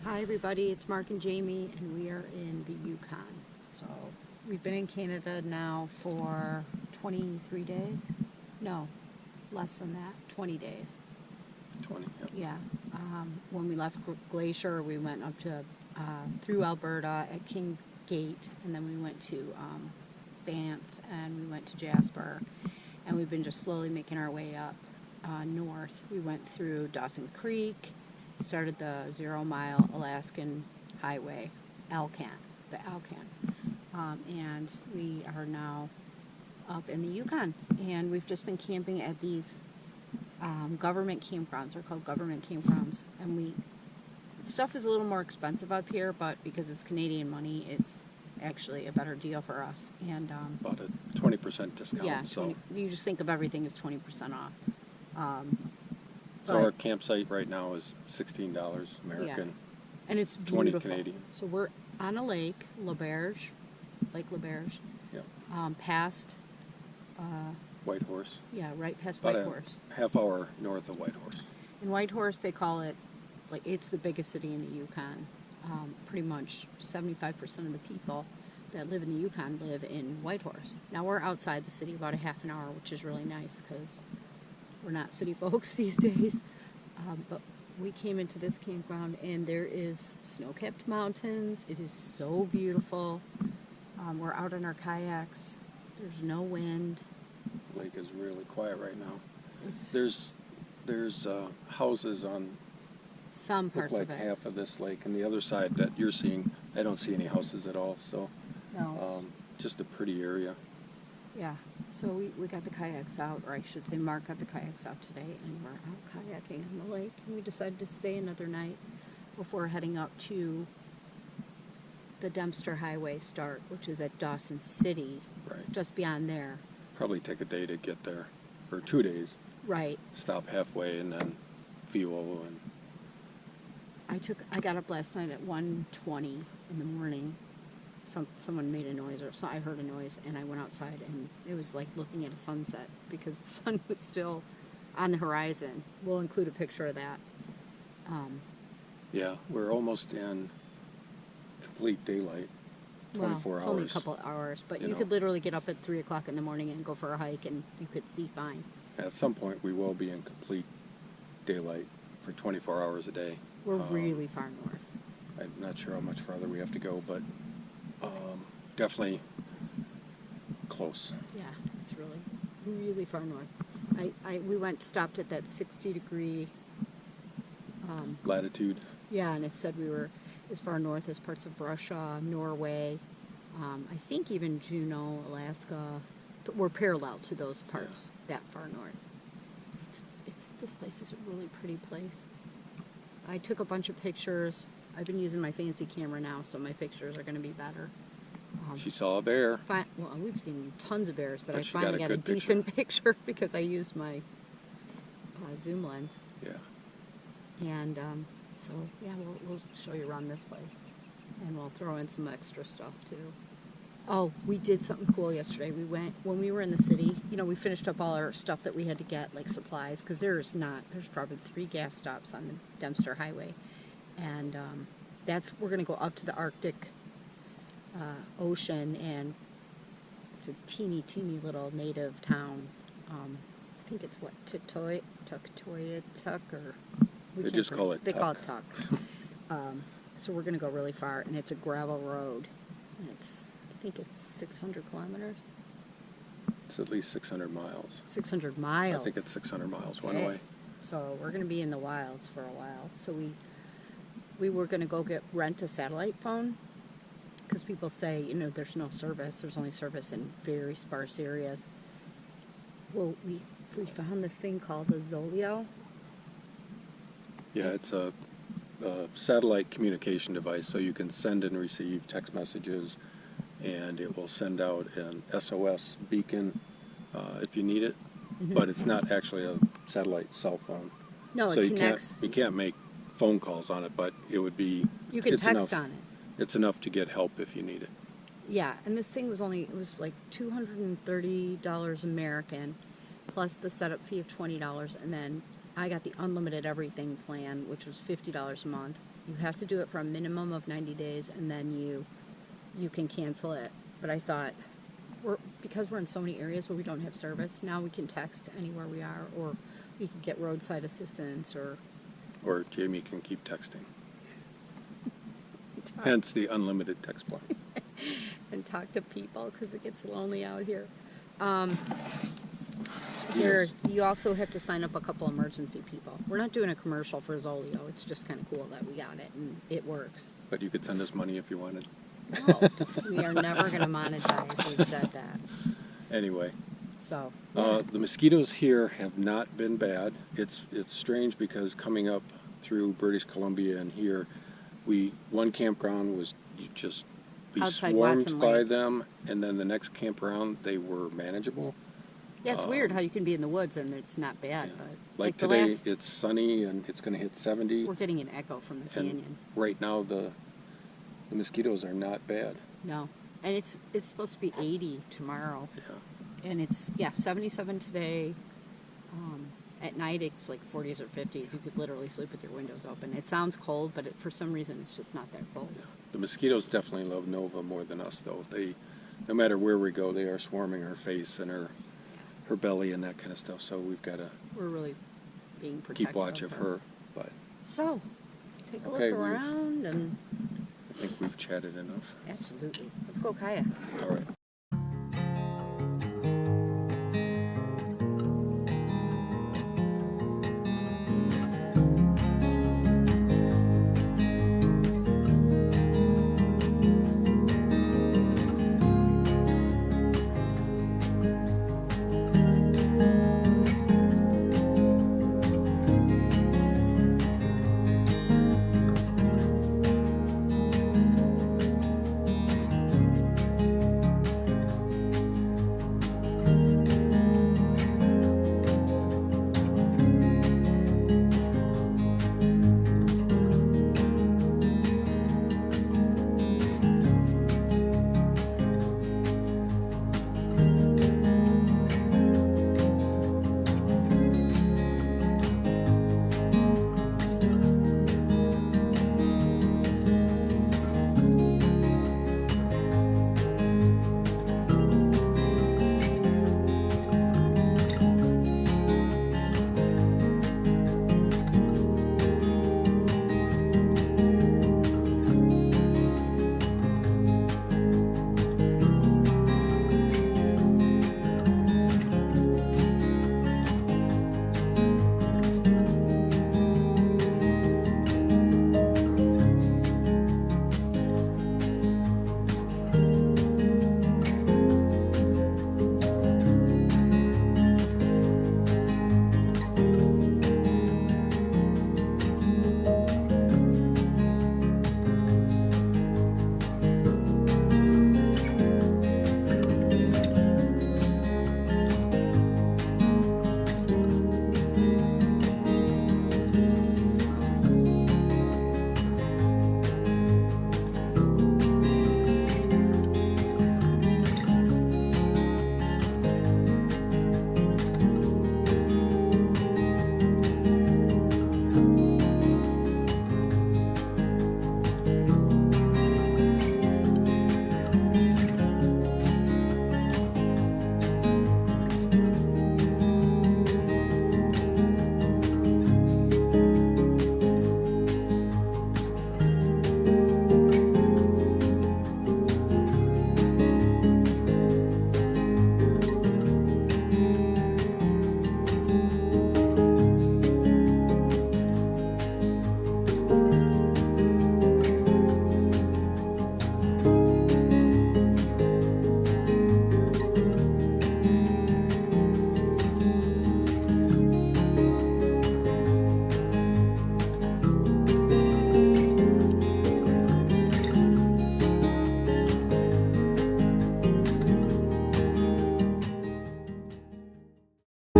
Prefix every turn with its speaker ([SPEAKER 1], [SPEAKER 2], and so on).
[SPEAKER 1] Hi everybody, it's Mark and Jamie, and we are in the Yukon. So we've been in Canada now for 23 days. No, less than that, 20 days.
[SPEAKER 2] 20, yep.
[SPEAKER 1] Yeah. When we left Glacier, we went up to through Alberta at King's Gate, and then we went to Banff, and we went to Jasper, and we've been just slowly making our way up north. We went through Dawson Creek, started the 0 Mile Alaskan Highway, Alcan, and we are now up in the Yukon, and we've just been camping at these government campgrounds. They're called government campgrounds, and stuff is a little more expensive up here, but because it's Canadian money, it's actually a better deal for us. And
[SPEAKER 2] About a 20% discount.
[SPEAKER 1] yeah,
[SPEAKER 2] so
[SPEAKER 1] you just think of everything as 20% off.
[SPEAKER 2] So our campsite right now is $16 American,
[SPEAKER 1] yeah. And it's
[SPEAKER 2] 20
[SPEAKER 1] beautiful.
[SPEAKER 2] Canadian.
[SPEAKER 1] So we're on a lake, LaBerge, Lake LaBerge,
[SPEAKER 2] Yeah.
[SPEAKER 1] past,
[SPEAKER 2] Whitehorse.
[SPEAKER 1] yeah, right past
[SPEAKER 2] About
[SPEAKER 1] Whitehorse.
[SPEAKER 2] a half hour north of Whitehorse.
[SPEAKER 1] In Whitehorse, they call it, like, it's the biggest city in the Yukon. Pretty much 75% of the people that live in the Yukon live in Whitehorse. Now, we're outside the city about a half an hour, which is really nice because we're not city folks these days. But we came into this campground, and there is snow-capped mountains. It is so beautiful. We're out in our kayaks. There's no wind.
[SPEAKER 2] The lake is really quiet right now.
[SPEAKER 1] It's
[SPEAKER 2] There's houses on
[SPEAKER 1] some parts
[SPEAKER 2] like
[SPEAKER 1] of it.
[SPEAKER 2] half of this lake, and the other side that you're seeing, I don't see any houses at all. So
[SPEAKER 1] No.
[SPEAKER 2] just a pretty area.
[SPEAKER 1] Yeah, so we got the kayaks out, or I should say Mark got the kayaks out today, and we're out kayaking on the lake, and we decided to stay another night before heading up to the Dempster Highway start, which is at Dawson City,
[SPEAKER 2] Right.
[SPEAKER 1] just beyond there.
[SPEAKER 2] Probably take a day to get there, or 2 days.
[SPEAKER 1] Right.
[SPEAKER 2] Stop halfway and then fuel and.
[SPEAKER 1] I got up last night at 1:20 in the morning. Someone made a noise, or so I heard a noise, and I went outside, and it was like looking at a sunset because the sun was still on the horizon. We'll include a picture of that.
[SPEAKER 2] Yeah, we're almost in complete daylight. 24
[SPEAKER 1] well, it's
[SPEAKER 2] hours.
[SPEAKER 1] only a couple of hours, but you
[SPEAKER 2] know.
[SPEAKER 1] could literally get up at 3 o'clock in the morning and go for a hike, and you could see fine.
[SPEAKER 2] At some point, we will be in complete daylight for 24 hours a day.
[SPEAKER 1] We're really far north.
[SPEAKER 2] I'm not sure how much farther we have to go, but definitely close.
[SPEAKER 1] Yeah, it's really far north. We stopped at that 60-degree.
[SPEAKER 2] Latitude.
[SPEAKER 1] Yeah, and it said we were as far north as parts of Russia, Norway, I think even Juneau, Alaska. But we're parallel to those parts that far north. This place is a really pretty place. I took a bunch of pictures. I've been using my fancy camera now, so my pictures are going to be better.
[SPEAKER 2] She saw a bear.
[SPEAKER 1] Well, we've seen tons of bears, but I
[SPEAKER 2] she
[SPEAKER 1] finally got a
[SPEAKER 2] good
[SPEAKER 1] decent picture because I used my zoom lens.
[SPEAKER 2] Yeah.
[SPEAKER 1] And so, yeah, we'll show you around this place. And we'll throw in some extra stuff, too. Oh, we did something cool yesterday. When we were in the city, we finished up all our stuff that we had to get, like supplies, because there's probably 3 gas stops on the Dempster Highway. And we're going to go up to the Arctic Ocean, and it's a teeny little native town. I think it's Tuktoyaktuk, or
[SPEAKER 2] They just call it
[SPEAKER 1] They
[SPEAKER 2] Tuk.
[SPEAKER 1] call it Tuk. So we're going to go really far, and it's a gravel road, and I think it's 600 kilometers.
[SPEAKER 2] It's at least 600 miles.
[SPEAKER 1] 600 miles.
[SPEAKER 2] I think it's 600 miles one
[SPEAKER 1] Okay.
[SPEAKER 2] way.
[SPEAKER 1] So we're going to be in the wilds for a while. So we were going to go rent a satellite phone, because people say, there's no service. There's only service in very sparse areas. Well, we found this thing called a Zoleo.
[SPEAKER 2] Yeah, it's a satellite communication device, so you can send and receive text messages, and it will send out an SOS beacon if you need it.
[SPEAKER 1] Mm-hmm.
[SPEAKER 2] But it's not actually a satellite cell phone.
[SPEAKER 1] No,
[SPEAKER 2] so
[SPEAKER 1] it connects.
[SPEAKER 2] you can't make phone calls on it, but it would be.
[SPEAKER 1] You can
[SPEAKER 2] it's
[SPEAKER 1] text
[SPEAKER 2] enough,
[SPEAKER 1] on it.
[SPEAKER 2] It's enough to get help if you need it.
[SPEAKER 1] Yeah, and this thing was like $230 American, plus the setup fee of $20, and then I got the unlimited everything plan, which was $50 a month, You have to do it for a minimum of 90 days, and then you can cancel it. But I thought, because we're in so many areas where we don't have service, now we can text anywhere we are, or we can get roadside assistance, or
[SPEAKER 2] Jamie can keep texting. Hence the unlimited text plan.
[SPEAKER 1] and talk to people, because it gets lonely out here. Here,
[SPEAKER 2] Yes.
[SPEAKER 1] you also have to sign up a couple emergency people. We're not doing a commercial for Zolio. It's just kind of cool that we got it, and it works.
[SPEAKER 2] But you could send us money if you wanted.
[SPEAKER 1] No, we are never going to monetize. We've said that.
[SPEAKER 2] Anyway,
[SPEAKER 1] So,
[SPEAKER 2] the mosquitoes here have not been bad. It's strange because coming up through British Columbia and here, one campground was you just be
[SPEAKER 1] Outside
[SPEAKER 2] swarmed
[SPEAKER 1] Watson
[SPEAKER 2] by
[SPEAKER 1] Lake.
[SPEAKER 2] them, and then the next campground they were manageable.
[SPEAKER 1] yeah, it's weird how you can be in the woods and it's not bad. But
[SPEAKER 2] Like
[SPEAKER 1] the
[SPEAKER 2] today,
[SPEAKER 1] last,
[SPEAKER 2] it's sunny and it's going to hit 70.
[SPEAKER 1] we're getting an echo from the
[SPEAKER 2] And
[SPEAKER 1] canyon.
[SPEAKER 2] right now the mosquitoes are not bad.
[SPEAKER 1] No, and it's supposed to be 80 tomorrow,
[SPEAKER 2] Yeah.
[SPEAKER 1] and it's 77 today. At night it's like 40s or 50s. You could literally sleep with your windows open. It sounds cold, but for some reason it's just not that cold.
[SPEAKER 2] The mosquitoes definitely love Nova more than us, though. No matter where we go, they are swarming her face and her belly and that kind of stuff. So we've got to
[SPEAKER 1] We're really being protective
[SPEAKER 2] keep watch of her. But
[SPEAKER 1] So, take a
[SPEAKER 2] Okay,
[SPEAKER 1] look
[SPEAKER 2] we've-
[SPEAKER 1] around and
[SPEAKER 2] I think we've chatted enough.
[SPEAKER 1] absolutely. Let's go kayak.
[SPEAKER 2] All right.